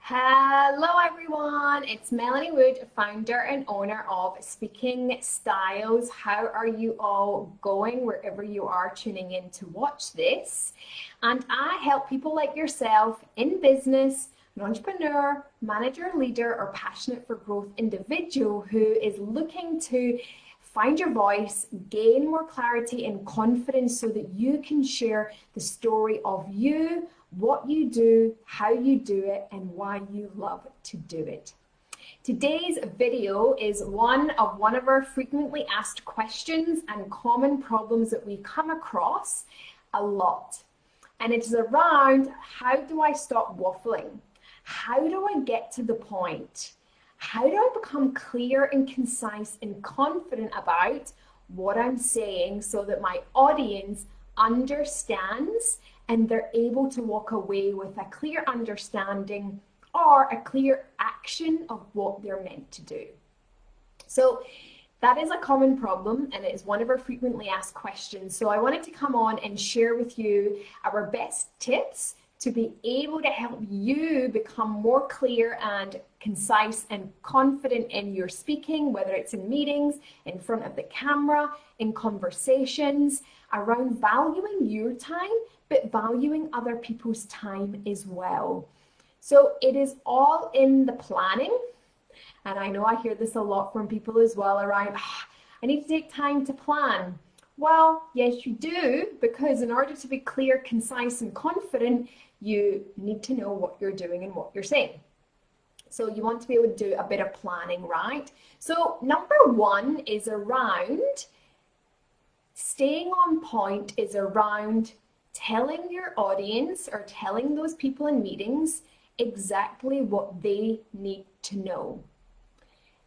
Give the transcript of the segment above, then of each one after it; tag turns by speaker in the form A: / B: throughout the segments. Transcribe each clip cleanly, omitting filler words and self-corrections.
A: Hello everyone, it's Melanie Wood, founder and owner of Speaking Styles. How are you all going wherever you are tuning in to watch this? And I help people like yourself in business, an entrepreneur, manager, leader, or passionate for growth individual who is looking to find your voice, gain more clarity and confidence so that you can share the story of you, what you do, how you do it, and why you love to do it. Today's video is one of our frequently asked questions and common problems that we come across a lot. And it's around, how do I stop waffling? How do I get to the point? How do I become clear and concise and confident about what I'm saying so that my audience understands and they're able to walk away with a clear understanding or a clear action of what they're meant to do? So that is a common problem and it is one of our frequently asked questions. So I wanted to come on and share with you our best tips to be able to help you become more clear and concise and confident in your speaking, whether it's in meetings, in front of the camera, in conversations, around valuing your time, but valuing other people's time as well. So it is all in the planning. And I know I hear this a lot from people as well around, I need to take time to plan. Well, yes, you do, because in order to be clear, concise, and confident, you need to know what you're doing and what you're saying. So you want to be able to do a bit of planning, right? So number one is around staying on point, is around telling your audience or telling those people in meetings exactly what they need to know.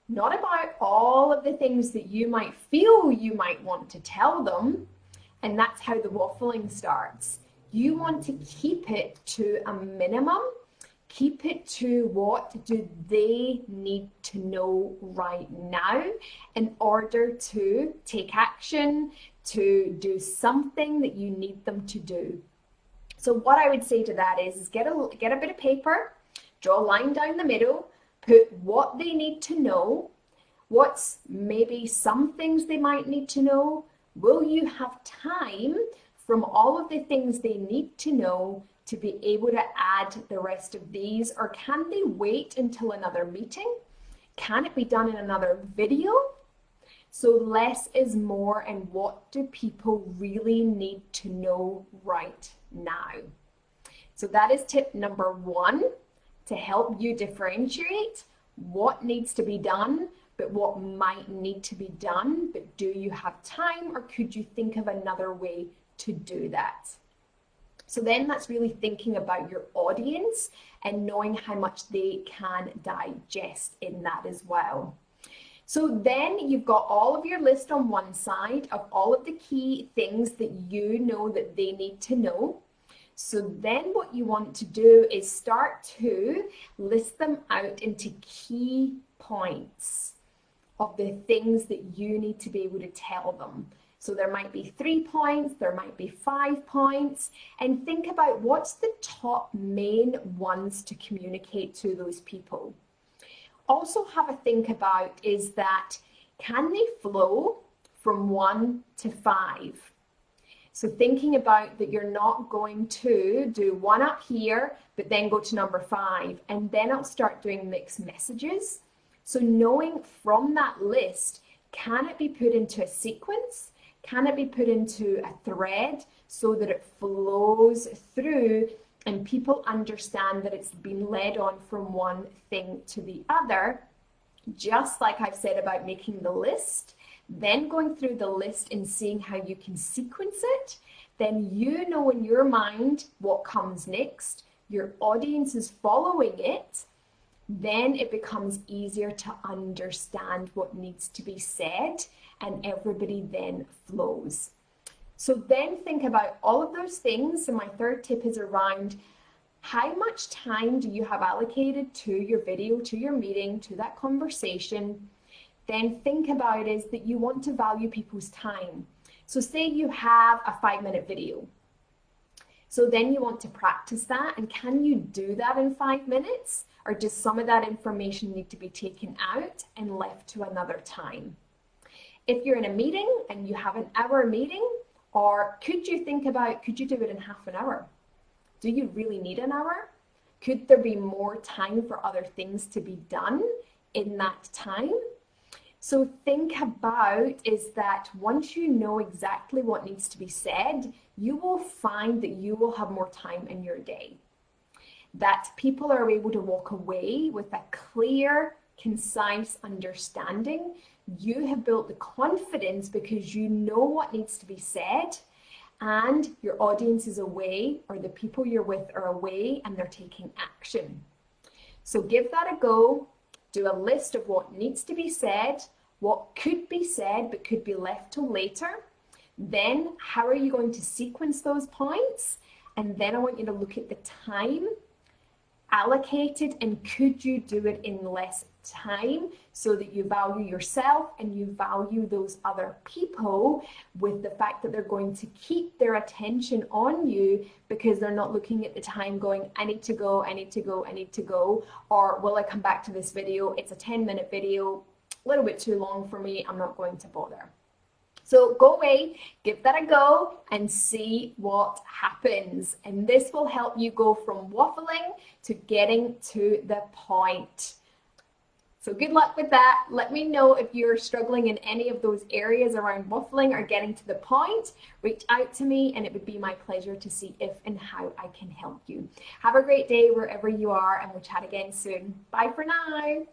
A: Not about all of the things that you might feel you might want to tell them, and that's how the waffling starts. You want to keep it to a minimum, keep it to what do they need to know right now in order to take action, to do something that you need them to do. So what I would say to that is get a bit of paper, draw a line down the middle, put what they need to know, what's maybe some things they might need to know. Will you have time from all of the things they need to know to be able to add the rest of these, or can they wait until another meeting? Can it be done in another video? So less is more, and what do people really need to know right now? So that is tip number one, to help you differentiate what needs to be done, but what might need to be done, but do you have time, or could you think of another way to do that? So then that's really thinking about your audience and knowing how much they can digest in that as well. So then you've got all of your list on one side of all of the key things that you know that they need to know. So then what you want to do is start to list them out into key points of the things that you need to be able to tell them. So there might be 3 points, there might be 5 points, and think about what's the top main ones to communicate to those people. Also have a think about is that, can they flow from 1 to 5? So thinking about that you're not going to do 1 up here, but then go to number 5, and then I'll start doing mixed messages. So knowing from that list, can it be put into a sequence? Can it be put into a thread so that it flows through and people understand that it's been led on from one thing to the other? Just like I've said about making the list, then going through the list and seeing how you can sequence it, then you know in your mind what comes next, your audience is following it, then it becomes easier to understand what needs to be said, and everybody then flows. So then think about all of those things. And my third tip is around how much time do you have allocated to your video, to your meeting, to that conversation. Then think about is that you want to value people's time. So say you have a 5-minute video. So then you want to practice that. And can you do that in 5 minutes? Or does some of that information need to be taken out and left to another time? If you're in a meeting and you have an hour meeting, or could you think about, could you do it in half an hour? Do you really need an hour? Could there be more time for other things to be done in that time? So think about is that once you know exactly what needs to be said, you will find that you will have more time in your day. That people are able to walk away with a clear, concise understanding. You have built the confidence because you know what needs to be said, and your audience is away, or the people you're with are away and they're taking action. So give that a go. Do a list of what needs to be said, what could be said but could be left till later. Then how are you going to sequence those points? And then I want you to look at the time allocated, and could you do it in less time so that you value yourself and you value those other people with the fact that they're going to keep their attention on you because they're not looking at the time going, I need to go, I need to go, I need to go, or will I come back to this video? It's a 10-minute video, a little bit too long for me, I'm not going to bother. So go away, give that a go and see what happens. And this will help you go from waffling to getting to the point. So good luck with that. Let me know if you're struggling in any of those areas around waffling or getting to the point. Reach out to me and it would be my pleasure to see if and how I can help you. Have a great day wherever you are, and we'll chat again soon. Bye for now.